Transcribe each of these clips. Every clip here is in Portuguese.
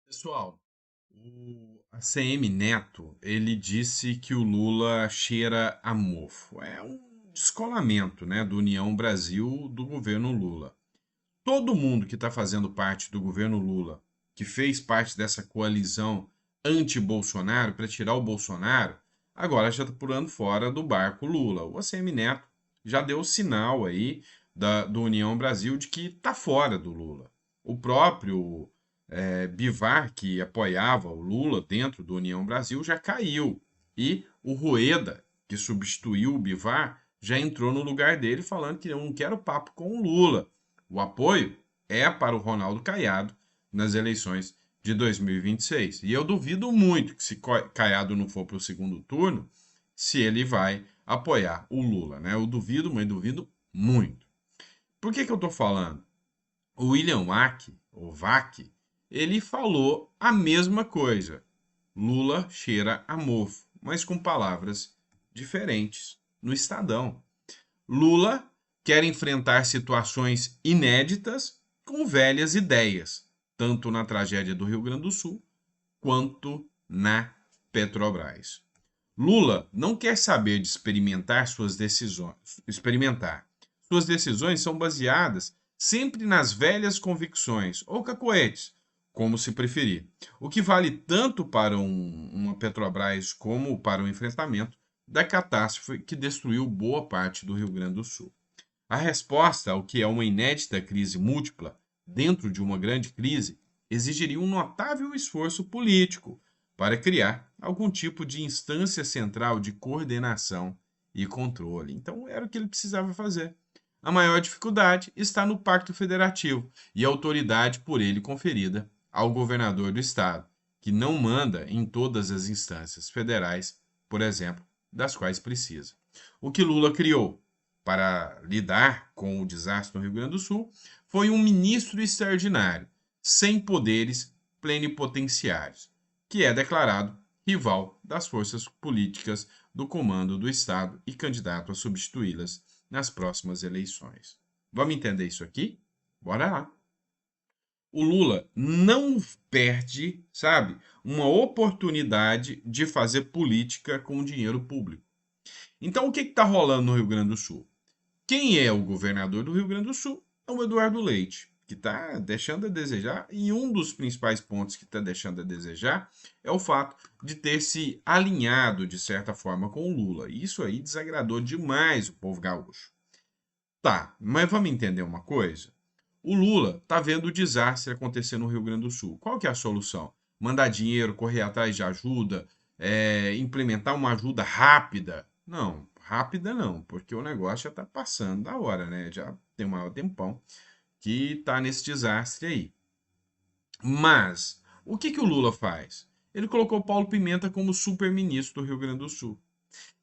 Pessoal, o ACM Neto, ele disse que o Lula cheira a mofo. É um descolamento, né, do União Brasil do governo Lula. Todo mundo que está fazendo parte do governo Lula, que fez parte dessa coalizão anti-Bolsonaro para tirar o Bolsonaro, agora já está pulando fora do barco Lula. O ACM Neto já deu o sinal aí do União Brasil de que está fora do Lula. O próprio Bivar, que apoiava o Lula dentro do União Brasil, já caiu. E o Rueda, que substituiu o Bivar, já entrou no lugar dele falando que eu não quero papo com o Lula. O apoio é para o Ronaldo Caiado nas eleições de 2026. E eu duvido muito que se Caiado não for para o segundo turno, se ele vai apoiar o Lula, né? Eu duvido, mas duvido muito. Por que eu estou falando? O William Wack, ou Vac, ele falou a mesma coisa. Lula cheira a mofo, mas com palavras diferentes no Estadão. Lula quer enfrentar situações inéditas com velhas ideias, tanto na tragédia do Rio Grande do Sul quanto na Petrobras. Lula não quer saber de experimentar suas decisões. Experimentar. Suas decisões são baseadas sempre nas velhas convicções ou cacoetes, como se preferir. O que vale tanto para uma Petrobras como para o enfrentamento da catástrofe que destruiu boa parte do Rio Grande do Sul. A resposta ao que é uma inédita crise múltipla dentro de uma grande crise exigiria um notável esforço político para criar algum tipo de instância central de coordenação e controle. Então, era o que ele precisava fazer. A maior dificuldade está no Pacto Federativo e a autoridade por ele conferida ao governador do estado, que não manda em todas as instâncias federais, por exemplo, das quais precisa. O que Lula criou para lidar com o desastre no Rio Grande do Sul foi um ministro extraordinário, sem poderes plenipotenciários, que é declarado rival das forças políticas do comando do Estado e candidato a substituí-las nas próximas eleições. Vamos entender isso aqui? Bora lá. O Lula não perde, sabe, uma oportunidade de fazer política com dinheiro público. Então, o que está rolando no Rio Grande do Sul? Quem é o governador do Rio Grande do Sul? É o Eduardo Leite, que está deixando a desejar, e um dos principais pontos que está deixando a desejar é o fato de ter se alinhado, de certa forma, com o Lula. Isso aí desagradou demais o povo gaúcho. Tá, mas vamos entender uma coisa? O Lula está vendo o desastre acontecer no Rio Grande do Sul. Qual que é a solução? Mandar dinheiro, correr atrás de ajuda, implementar uma ajuda rápida? Não, rápida não, porque o negócio já está passando da hora, né? Já tem um maior tempão que está nesse desastre aí. Mas, o que o Lula faz? Ele colocou Paulo Pimenta como super-ministro do Rio Grande do Sul.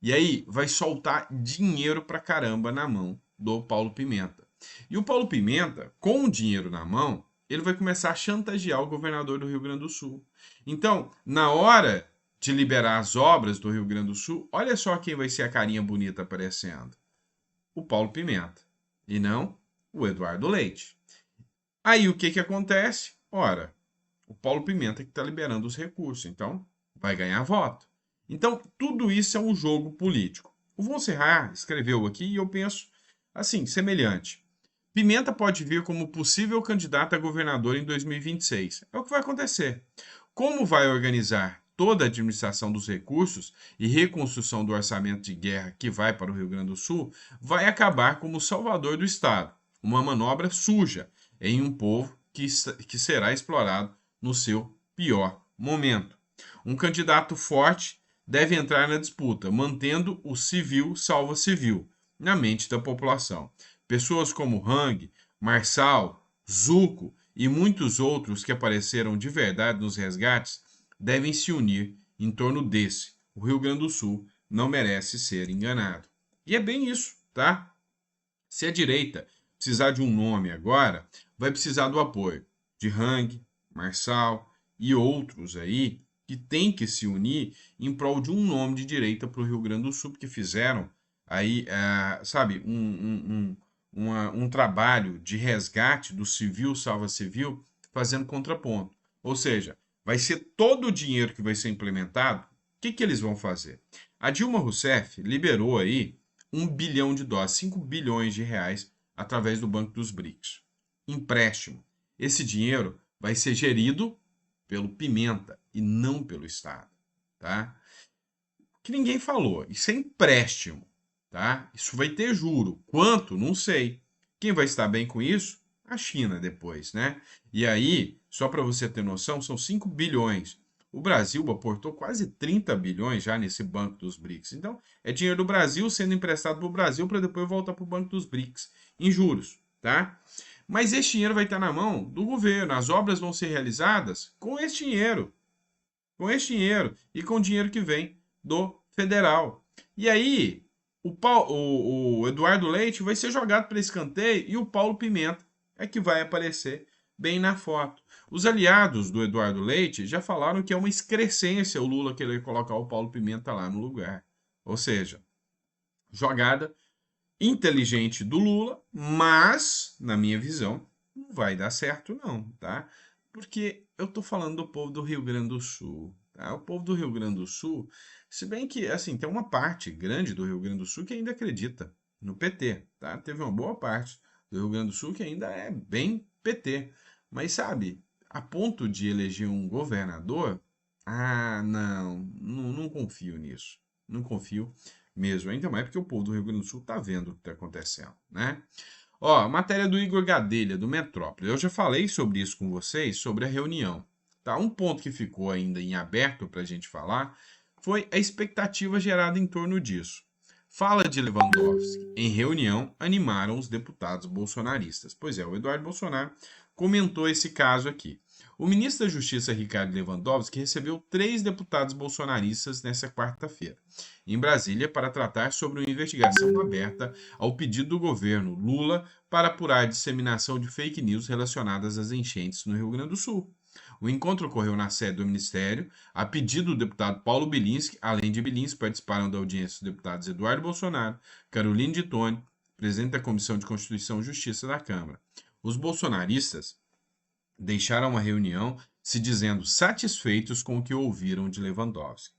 E aí vai soltar dinheiro pra caramba na mão do Paulo Pimenta. E o Paulo Pimenta, com o dinheiro na mão, ele vai começar a chantagear o governador do Rio Grande do Sul. Então, na hora de liberar as obras do Rio Grande do Sul, olha só quem vai ser a carinha bonita aparecendo: o Paulo Pimenta, e não o Eduardo Leite. Aí o que que acontece? Ora, o Paulo Pimenta que está liberando os recursos, então vai ganhar voto. Então, tudo isso é um jogo político. O Von Serrar escreveu aqui e eu penso assim, semelhante. Pimenta pode vir como possível candidato a governador em 2026. É o que vai acontecer. Como vai organizar toda a administração dos recursos e reconstrução do orçamento de guerra que vai para o Rio Grande do Sul, vai acabar como salvador do Estado. Uma manobra suja em um povo que será explorado no seu pior momento. Um candidato forte deve entrar na disputa, mantendo o civil salva civil na mente da população. Pessoas como Hang, Marçal, Zuco e muitos outros que apareceram de verdade nos resgates devem se unir em torno desse. O Rio Grande do Sul não merece ser enganado. E é bem isso, tá? Se a direita precisar de um nome agora, vai precisar do apoio de Hang, Marçal e outros aí que tem que se unir em prol de um nome de direita para o Rio Grande do Sul, porque fizeram aí, sabe, um trabalho de resgate do civil salva civil, fazendo contraponto. Ou seja, vai ser todo o dinheiro que vai ser implementado. O que que eles vão fazer? A Dilma Rousseff liberou aí 1 bilhão de dólares, 5 bilhões de reais, através do Banco dos BRICS. Empréstimo. Esse dinheiro vai ser gerido pelo Pimenta e não pelo Estado, tá? Que ninguém falou, isso é empréstimo, tá? Isso vai ter juro. Quanto? Não sei. Quem vai estar bem com isso? A China depois, né? E aí, só para você ter noção, são 5 bilhões. O Brasil aportou quase 30 bilhões já nesse Banco dos BRICS. Então, é dinheiro do Brasil sendo emprestado para o Brasil para depois voltar para o Banco dos BRICS em juros, tá? Mas esse dinheiro vai estar na mão do governo. As obras vão ser realizadas com esse dinheiro. Com esse dinheiro e com o dinheiro que vem do federal. E aí, o Eduardo Leite vai ser jogado para escanteio e o Paulo Pimenta é que vai aparecer bem na foto. Os aliados do Eduardo Leite já falaram que é uma excrescência o Lula querer colocar o Paulo Pimenta lá no lugar. Ou seja, jogada inteligente do Lula, mas, na minha visão, não vai dar certo não, tá? Porque eu tô falando do povo do Rio Grande do Sul, tá? O povo do Rio Grande do Sul, se bem que, assim, tem uma parte grande do Rio Grande do Sul que ainda acredita no PT, tá? Teve uma boa parte do Rio Grande do Sul que ainda é bem PT. Mas, sabe, a ponto de eleger um governador, não confio nisso. Não confio mesmo. Ainda mais porque o povo do Rio Grande do Sul tá vendo o que tá acontecendo, né? Ó, matéria do Igor Gadelha, do Metrópole. Eu já falei sobre isso com vocês, sobre a reunião. Tá? Um ponto que ficou ainda em aberto para a gente falar foi a expectativa gerada em torno disso. Fala de Lewandowski em reunião animaram os deputados bolsonaristas. Pois é, o Eduardo Bolsonaro comentou esse caso aqui. O ministro da Justiça, Ricardo Lewandowski, recebeu 3 deputados bolsonaristas nesta quarta-feira, em Brasília, para tratar sobre uma investigação aberta ao pedido do governo Lula para apurar a disseminação de fake news relacionadas às enchentes no Rio Grande do Sul. O encontro ocorreu na sede do Ministério, a pedido do deputado Paulo Bilinski. Além de Bilinski, participaram da audiência os deputados Eduardo Bolsonaro, Caroline de Tone, presidente da Comissão de Constituição e Justiça da Câmara. Os bolsonaristas deixaram a reunião se dizendo satisfeitos com o que ouviram de Lewandowski.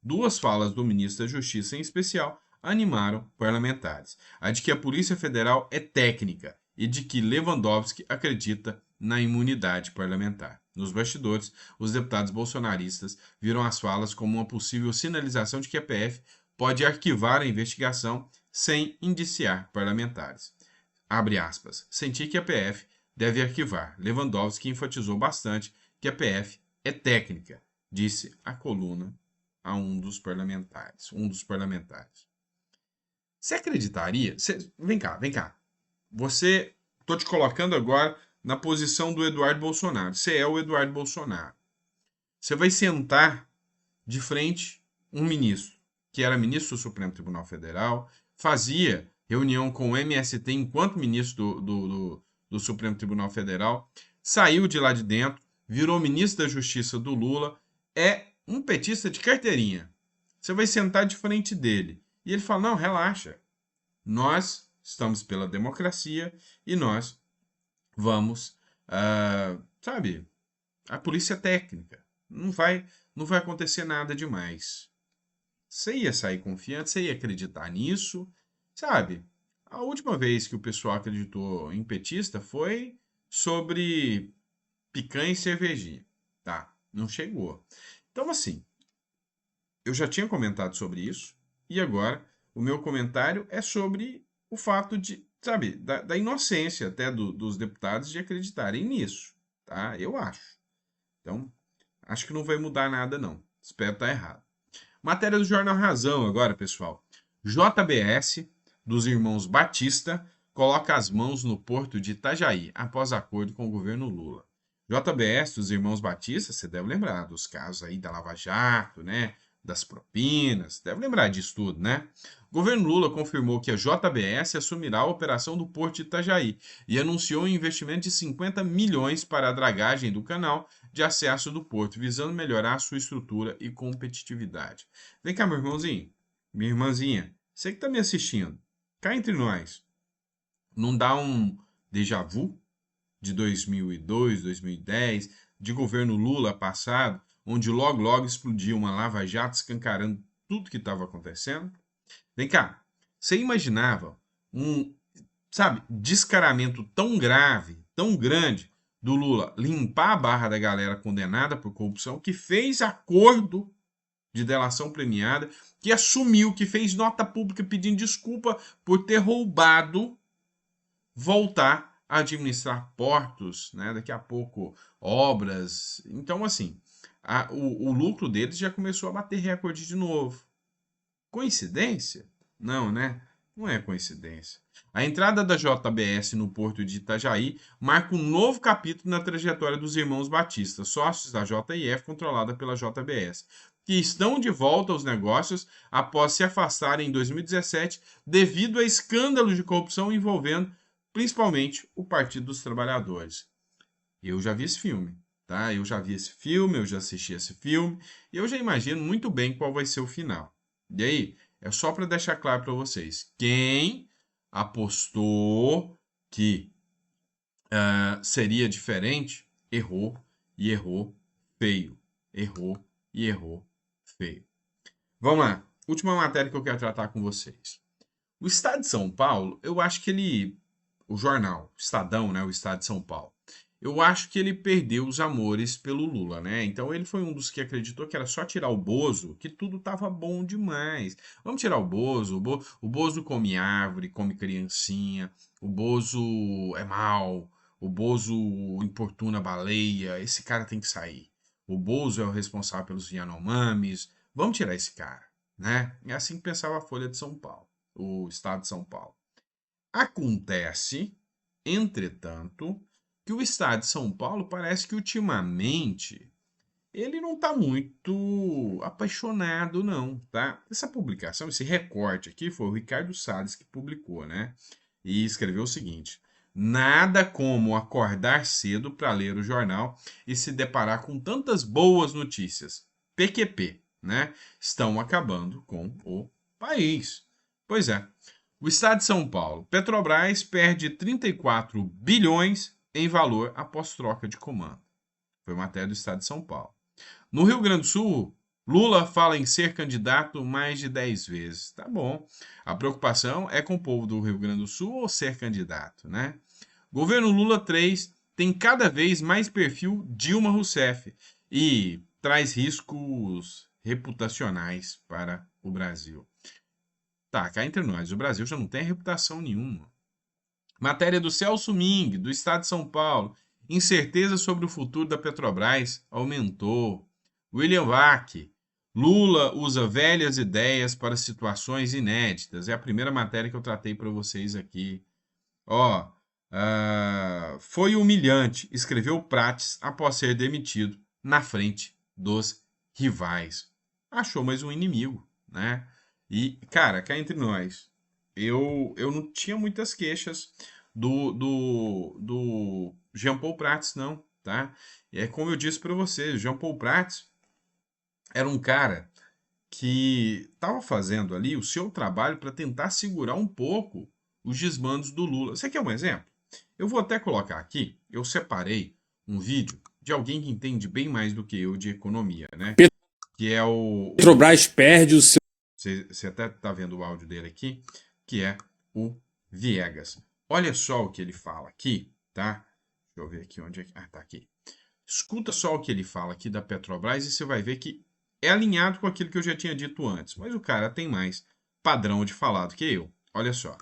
Duas falas do ministro da Justiça, em especial, animaram parlamentares. A de que a Polícia Federal é técnica e de que Lewandowski acredita na imunidade parlamentar. Nos bastidores, os deputados bolsonaristas viram as falas como uma possível sinalização de que a PF pode arquivar a investigação sem indiciar parlamentares. Abre aspas. Senti que a PF deve arquivar. Lewandowski enfatizou bastante que a PF é técnica, disse a coluna a um dos parlamentares. Você acreditaria? Vem cá, vem cá. Você, tô te colocando agora na posição do Eduardo Bolsonaro. Você é o Eduardo Bolsonaro. Você vai sentar de frente um ministro, que era ministro do Supremo Tribunal Federal, fazia reunião com o MST enquanto ministro do Supremo Tribunal Federal, saiu de lá de dentro, virou ministro da Justiça do Lula, é um petista de carteirinha. Você vai sentar de frente dele. E ele fala: não, relaxa. Nós estamos pela democracia e nós vamos, sabe, a polícia técnica. Não vai acontecer nada demais. Você ia sair confiante, você ia acreditar nisso, sabe? A última vez que o pessoal acreditou em petista foi sobre picanha e cervejinha. Tá, não chegou. Então, assim, eu já tinha comentado sobre isso, e agora o meu comentário é sobre o fato de, sabe, da inocência até dos deputados de acreditarem nisso, tá? Eu acho. Então, acho que não vai mudar nada, não. Espero estar errado. Matéria do Jornal Razão agora, pessoal. JBS, dos irmãos Batista, coloca as mãos no porto de Itajaí, após acordo com o governo Lula. JBS, dos irmãos Batista, você deve lembrar dos casos aí da Lava Jato, né? Das propinas, deve lembrar disso tudo, né? O governo Lula confirmou que a JBS assumirá a operação do Porto de Itajaí e anunciou um investimento de 50 milhões para a dragagem do canal de acesso do porto, visando melhorar a sua estrutura e competitividade. Vem cá, meu irmãozinho, minha irmãzinha, você que está me assistindo, cá entre nós, não dá um déjà vu de 2002, 2010, de governo Lula passado, onde logo logo explodiu uma lava-jato escancarando tudo que estava acontecendo? Vem cá, você imaginava um, sabe, descaramento tão grave, tão grande do Lula limpar a barra da galera condenada por corrupção, que fez acordo de delação premiada, que assumiu, que fez nota pública pedindo desculpa por ter roubado, voltar a administrar portos, né? Daqui a pouco obras. Então, assim, o lucro deles já começou a bater recorde de novo. Coincidência? Não, né? Não é coincidência. A entrada da JBS no porto de Itajaí marca um novo capítulo na trajetória dos irmãos Batista, sócios da JIF controlada pela JBS, que estão de volta aos negócios após se afastarem em 2017 devido a escândalos de corrupção envolvendo principalmente o Partido dos Trabalhadores. Eu já vi esse filme, tá? Eu já vi esse filme, eu já assisti esse filme, e eu já imagino muito bem qual vai ser o final. E aí, é só para deixar claro para vocês, quem apostou que seria diferente, errou e errou feio. Errou e errou feio. Vamos lá, última matéria que eu quero tratar com vocês. O Estado de São Paulo, eu acho que o jornal, Estadão, né, o Estado de São Paulo, eu acho que ele perdeu os amores pelo Lula, né? Então ele foi um dos que acreditou que era só tirar o Bozo, que tudo estava bom demais. Vamos tirar o Bozo, o Bozo come árvore, come criancinha, o Bozo é mau, o Bozo importuna a baleia, esse cara tem que sair. O Bozo é o responsável pelos Yanomamis, vamos tirar esse cara, né? É assim que pensava a Folha de São Paulo, o Estado de São Paulo. Acontece, entretanto, que o Estado de São Paulo parece que ultimamente ele não está muito apaixonado, não, tá? Essa publicação, esse recorte aqui foi o Ricardo Salles que publicou, né? E escreveu o seguinte: nada como acordar cedo para ler o jornal e se deparar com tantas boas notícias. PQP, né? Estão acabando com o país. Pois é. O Estado de São Paulo, Petrobras perde 34 bilhões em valor após troca de comando. Foi matéria do Estado de São Paulo. No Rio Grande do Sul, Lula fala em ser candidato mais de 10 vezes. Tá bom. A preocupação é com o povo do Rio Grande do Sul ou ser candidato, né? Governo Lula 3 tem cada vez mais perfil Dilma Rousseff e traz riscos reputacionais para o Brasil. Tá, cá entre nós, o Brasil já não tem reputação nenhuma. Matéria do Celso Ming, do Estado de São Paulo. Incerteza sobre o futuro da Petrobras aumentou. William Vac. Lula usa velhas ideias para situações inéditas. É a primeira matéria que eu tratei para vocês aqui. Foi humilhante, escreveu Prates após ser demitido na frente dos rivais. Achou mais um inimigo, né? E, cara, cá entre nós, eu não tinha muitas queixas do Jean Paul Prats, não, tá? E é como eu disse para você, Jean Paul Prats era um cara que estava fazendo ali o seu trabalho para tentar segurar um pouco os desmandos do Lula. Você quer um exemplo? Eu vou até colocar aqui, eu separei um vídeo de alguém que entende bem mais do que eu de economia, né? Que é o... Petrobras perde o seu... Você até está vendo o áudio dele aqui, que é o Viegas. Olha só o que ele fala aqui, tá? Deixa eu ver aqui onde é que... Ah, tá aqui. Escuta só o que ele fala aqui da Petrobras e você vai ver que é alinhado com aquilo que eu já tinha dito antes. Mas o cara tem mais padrão de falar do que eu. Olha só.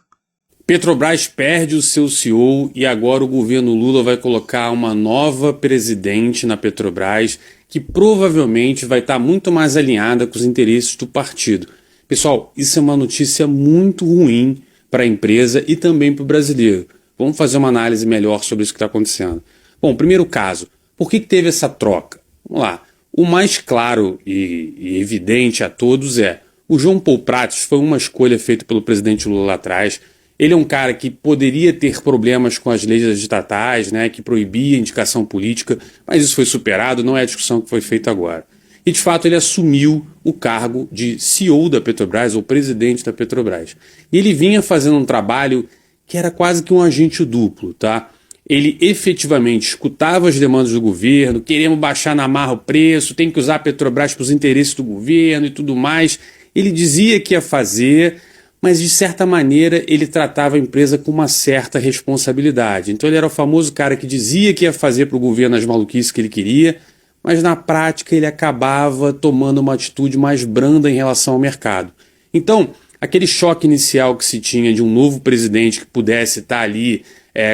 Petrobras perde o seu CEO e agora o governo Lula vai colocar uma nova presidente na Petrobras que provavelmente vai estar muito mais alinhada com os interesses do partido. Pessoal, isso é uma notícia muito ruim para a empresa e também para o brasileiro. Vamos fazer uma análise melhor sobre isso que está acontecendo. Bom, primeiro caso, por que teve essa troca? Vamos lá. O mais claro e evidente a todos é o João Paul Prats foi uma escolha feita pelo presidente Lula lá atrás. Ele é um cara que poderia ter problemas com as leis estatais, né, que proibia a indicação política, mas isso foi superado, não é a discussão que foi feita agora. E, de fato, ele assumiu o cargo de CEO da Petrobras, ou presidente da Petrobras. E ele vinha fazendo um trabalho que era quase que um agente duplo, tá? ele efetivamente escutava as demandas do governo, queremos baixar na marra o preço, tem que usar a Petrobras para os interesses do governo e tudo mais. Ele dizia que ia fazer, mas de certa maneira ele tratava a empresa com uma certa responsabilidade. Então ele era o famoso cara que dizia que ia fazer para o governo as maluquices que ele queria, mas na prática ele acabava tomando uma atitude mais branda em relação ao mercado. Então, aquele choque inicial que se tinha de um novo presidente que pudesse estar ali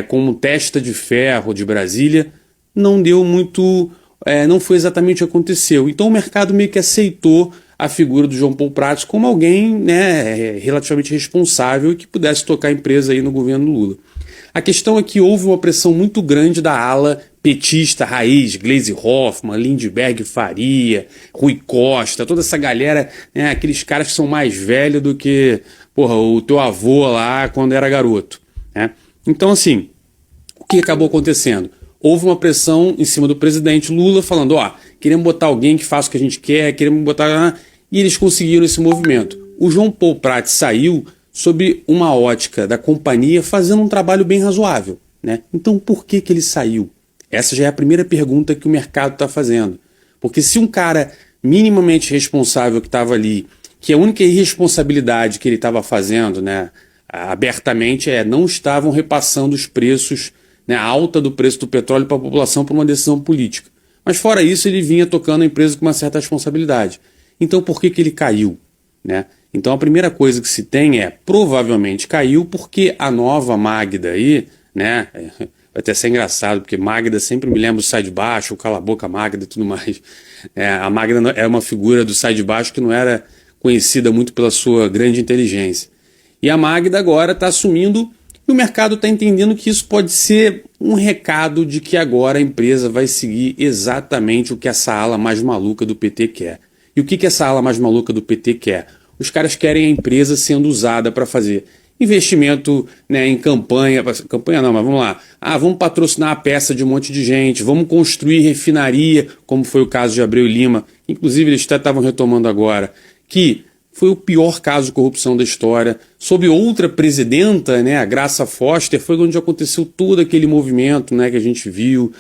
como testa de ferro de Brasília, não deu muito, não foi exatamente o que aconteceu. Então o mercado meio que aceitou a figura do João Paulo Prats como alguém, né, relativamente responsável e que pudesse tocar a empresa aí no governo Lula. A questão é que houve uma pressão muito grande da ala petista raiz, Gleisi Hoffmann, Lindbergh Faria, Rui Costa, toda essa galera, né, aqueles caras que são mais velhos do que, porra, o teu avô lá quando era garoto, né? Então, assim, o que acabou acontecendo? Houve uma pressão em cima do presidente Lula falando, ó, queremos botar alguém que faça o que a gente quer, queremos botar... E eles conseguiram esse movimento. O João Paulo Prats saiu sob uma ótica da companhia fazendo um trabalho bem razoável, né? Então por que ele saiu? Essa já é a primeira pergunta que o mercado está fazendo. Porque se um cara minimamente responsável que estava ali, que a única irresponsabilidade que ele estava fazendo, né, abertamente não estavam repassando os preços, né, a alta do preço do petróleo para a população por uma decisão política. Mas fora isso ele vinha tocando a empresa com uma certa responsabilidade. Então por que ele caiu, né? Então a primeira coisa que se tem provavelmente caiu porque a nova Magda aí, né, vai até ser engraçado, porque Magda sempre me lembra do Sai de Baixo, o Cala a Boca Magda e tudo mais. A Magda é uma figura do Sai de Baixo que não era conhecida muito pela sua grande inteligência. E a Magda agora está assumindo e o mercado está entendendo que isso pode ser um recado de que agora a empresa vai seguir exatamente o que essa ala mais maluca do PT quer. E o que essa ala mais maluca do PT quer? Os caras querem a empresa sendo usada para fazer investimento, né, em campanha não, mas vamos lá. Vamos patrocinar a peça de um monte de gente, vamos construir refinaria, como foi o caso de Abreu e Lima. Inclusive eles até estavam retomando agora, que foi o pior caso de corrupção da história. Sob outra presidenta, né, a Graça Foster, foi onde aconteceu todo aquele movimento, né, que a gente viu.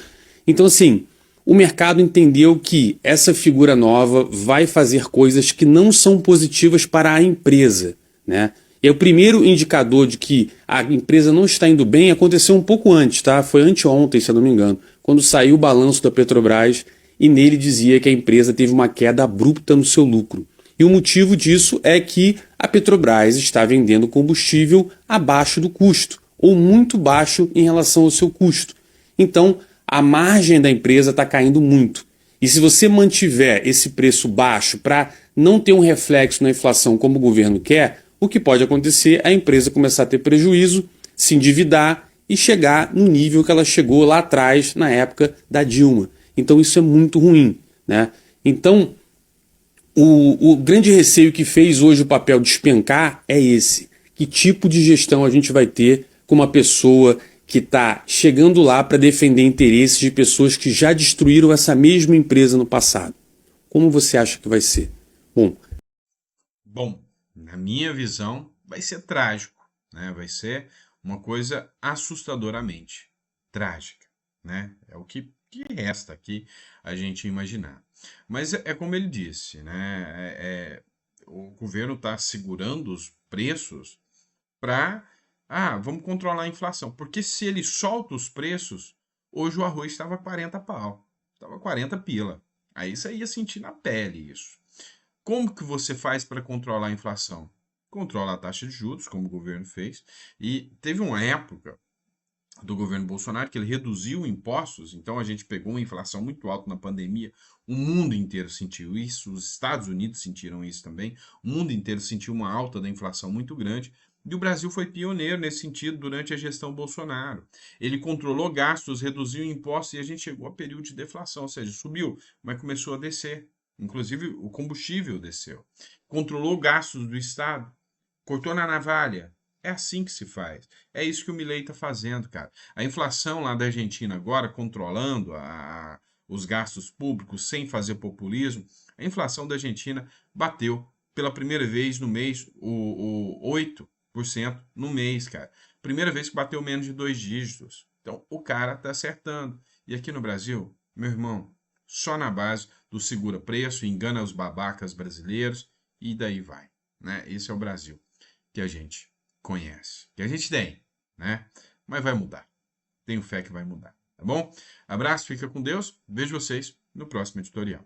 Então, assim, o mercado entendeu que essa figura nova vai fazer coisas que não são positivas para a empresa, né? E o primeiro indicador de que a empresa não está indo bem aconteceu um pouco antes, tá? Foi anteontem, se eu não me engano, quando saiu o balanço da Petrobras e nele dizia que a empresa teve uma queda abrupta no seu lucro. E o motivo disso é que a Petrobras está vendendo combustível abaixo do custo, ou muito baixo em relação ao seu custo. Então, a margem da empresa está caindo muito. E se você mantiver esse preço baixo para não ter um reflexo na inflação como o governo quer, o que pode acontecer é a empresa começar a ter prejuízo, se endividar e chegar no nível que ela chegou lá atrás, na época da Dilma. Então isso é muito ruim, né? Então, o grande receio que fez hoje o papel despencar é esse. Que tipo de gestão a gente vai ter com uma pessoa que está chegando lá para defender interesses de pessoas que já destruíram essa mesma empresa no passado? Como você acha que vai ser? Bom, na minha visão, vai ser trágico, né? Vai ser uma coisa assustadoramente trágica, né? É o que resta aqui a gente imaginar. Mas é como ele disse, né? O governo está segurando os preços para, vamos controlar a inflação. Porque se ele solta os preços, hoje o arroz estava 40 pau, estava 40 pila. Aí você ia sentir na pele isso. Como que você faz para controlar a inflação? Controla a taxa de juros, como o governo fez, e teve uma época do governo Bolsonaro que ele reduziu impostos, então a gente pegou uma inflação muito alta na pandemia, o mundo inteiro sentiu isso, os Estados Unidos sentiram isso também, o mundo inteiro sentiu uma alta da inflação muito grande, e o Brasil foi pioneiro nesse sentido durante a gestão Bolsonaro. Ele controlou gastos, reduziu impostos e a gente chegou a período de deflação, ou seja, subiu, mas começou a descer. Inclusive o combustível desceu. Controlou gastos do Estado, cortou na navalha. É assim que se faz. É isso que o Milei está fazendo, cara. A inflação lá da Argentina agora, controlando os gastos públicos sem fazer populismo, a inflação da Argentina bateu pela primeira vez no mês o 8% no mês, cara. Primeira vez que bateu menos de 2 dígitos. Então, o cara está acertando. E aqui no Brasil, meu irmão, só na base do segura preço, engana os babacas brasileiros e daí vai, né? Esse é o Brasil que a gente conhece, que a gente tem, né? Mas vai mudar. Tenho fé que vai mudar, tá bom? Abraço, fica com Deus. Vejo vocês no próximo editorial.